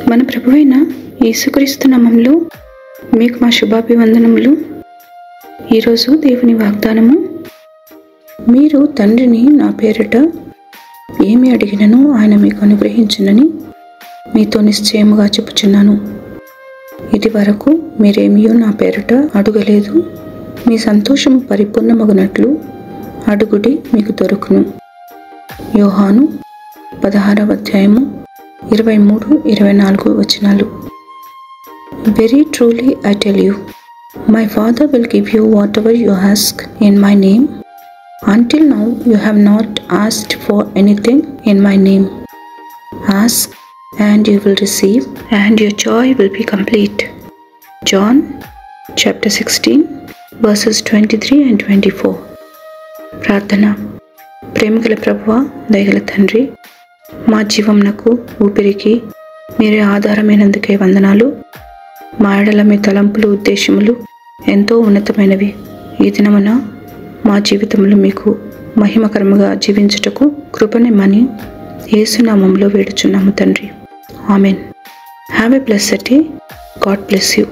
మన ప్రభువైన యేసుక్రీస్తు నామములో మీకు మా శుభాభివందనములు. ఈరోజు దేవుని వాగ్దానము, మీరు తండ్రిని నా పేరిట ఏమి అడిగినను ఆయన మీకు అనుగ్రహించునని మీతో నిశ్చయముగా చెప్పుచున్నాను. ఇది వరకు మీరేమియో నా పేరిట అడుగలేదు. మీ సంతోషము పరిపూర్ణమగునట్లు అడుగుడి, మీకు దొరుకును. యోహాను 16వ అధ్యాయము 23-24 వచనాలు. Very truly I tell you, my Father will give you whatever you ask in my name. Until now you have not asked for anything in my name. Ask and you will receive, and your joy will be complete. John chapter 16 verses 23 and 24. ప్రార్థన. ప్రేమగల ప్రభువా, దయగల తండ్రి, మా జీవమునకు ఊపిరికి మీరే ఆధారమైనందుకే వందనాలు. మా ఎడల మీ తలంపులు, ఉద్దేశములు ఎంతో ఉన్నతమైనవి. ఈ దినమున మా జీవితములు మీకు మహిమకరముగా జీవించుటకు కృపనిమ్మని యేసు నామములో వేడుచున్నాము తండ్రి. Amen. Have a blessed day. God bless you.